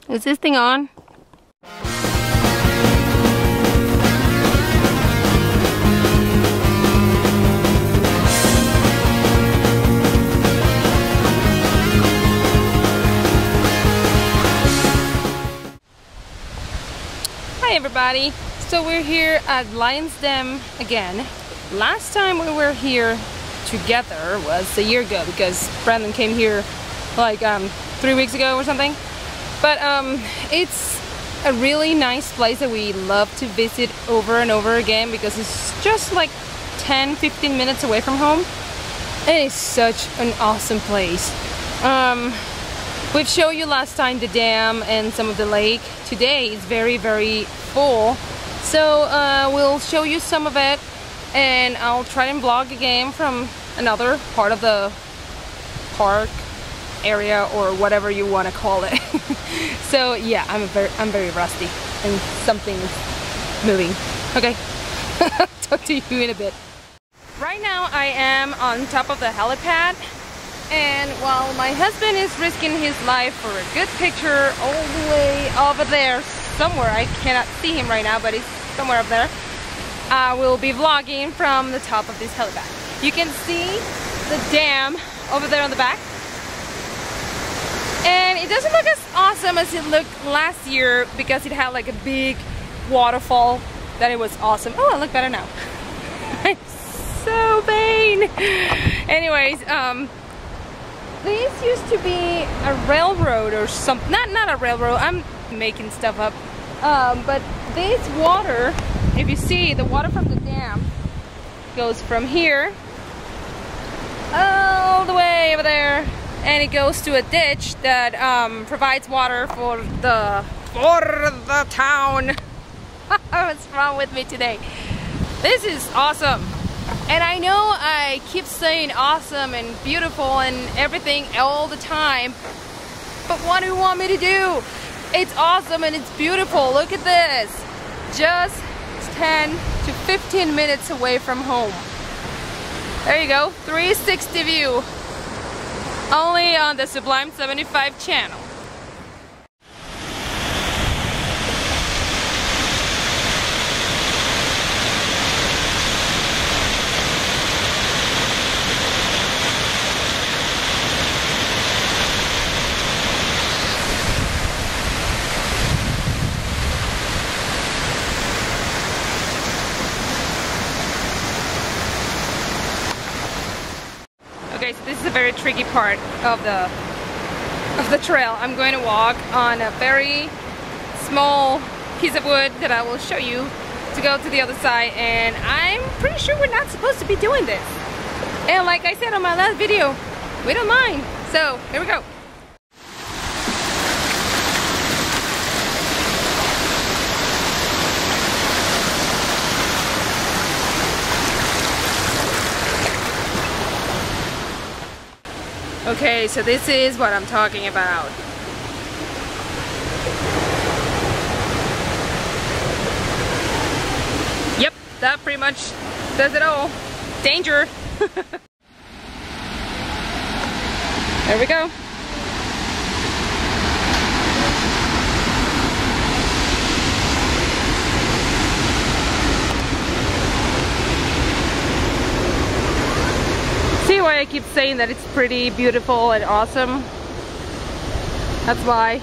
Is this thing on? Hi everybody! So we're here at Lion's Dam again. Last time we were here together was a year ago because Brandon came here like 3 weeks ago or something. But it's a really nice place that we love to visit over and over again because it's just like 10-15 minutes away from home. And it's such an awesome place. We've showed you last time the dam and some of the lake. Today it's very full. So we'll show you some of it and I'll try and vlog again from another part of the park area or whatever you want to call it. So yeah, I'm very rusty and something is moving. Okay, talk to you in a bit. Right now I am on top of the helipad, and while my husband is risking his life for a good picture all the way over there somewhere, I cannot see him right now, but he's somewhere up there, I will be vlogging from the top of this helipad. You can see the dam over there on the back. And it doesn't look as awesome as it looked last year because it had like a big waterfall that it was awesome. Oh, I look better now. I'm so vain. Anyways, this used to be a railroad or something. Not a railroad, I'm making stuff up. But this water, if you see, the water from the dam goes from here all the way over there, and it goes to a ditch that provides water for the town. What's wrong with me today? This is awesome. And I know I keep saying awesome and beautiful and everything all the time, but what do you want me to do? It's awesome and it's beautiful. Look at this. Just 10 to 15 minutes away from home. There you go, 360 view. Only on the Sublime 75 channel. Okay, so this is a very tricky part of the trail. I'm going to walk on a very small piece of wood that I will show you to go to the other side, and I'm pretty sure we're not supposed to be doing this. And like I said on my last video, we don't mind. So here we go. Okay, so this is what I'm talking about. Yep, that pretty much says it all. Danger! There we go. See why I keep saying that it's pretty beautiful and awesome? That's why.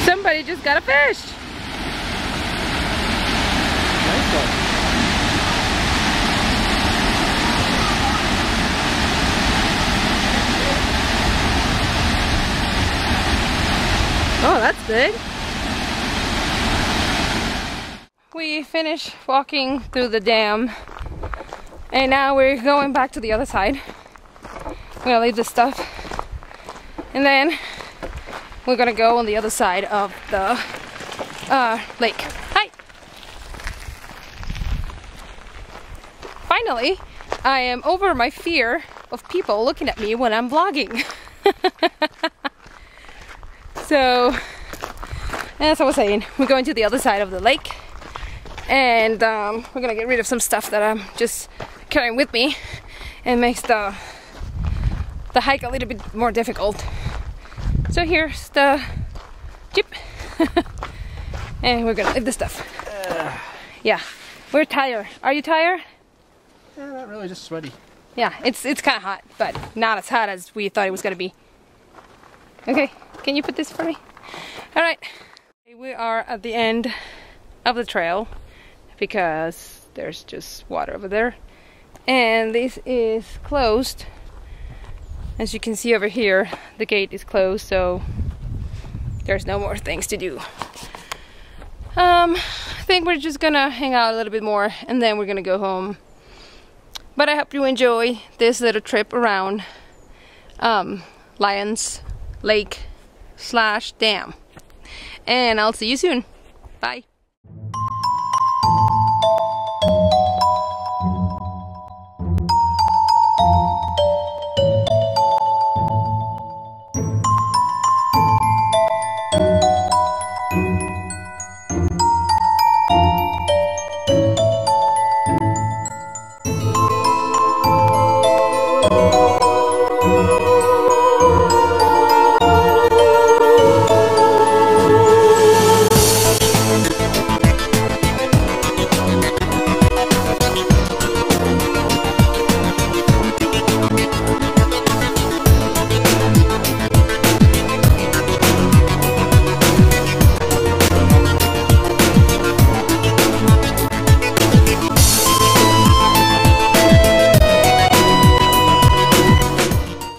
Somebody just got a fish. Nice one. Oh, that's big. We finished walking through the dam and now we're going back to the other side. I'm gonna leave this stuff and then we're gonna go on the other side of the lake. Hi! finally, I am over my fear of people looking at me when I'm vlogging. So, as I was saying, we're going to the other side of the lake, and we're gonna get rid of some stuff that I'm just carrying with me, and makes the hike a little bit more difficult. So here's the jeep, and we're gonna leave the stuff. Yeah, we're tired. Are you tired? Yeah, not really, just sweaty. Yeah, it's kind of hot, but not as hot as we thought it was gonna be. Okay, can you put this for me? All right, we are at the end of the trail because there's just water over there, and this is closed. As you can see over here, the gate is closed, so there's no more things to do. I think we're just gonna hang out a little bit more, and then we're gonna go home. But I hope you enjoy this little trip around Lions Lake / dam. And I'll see you soon. Bye.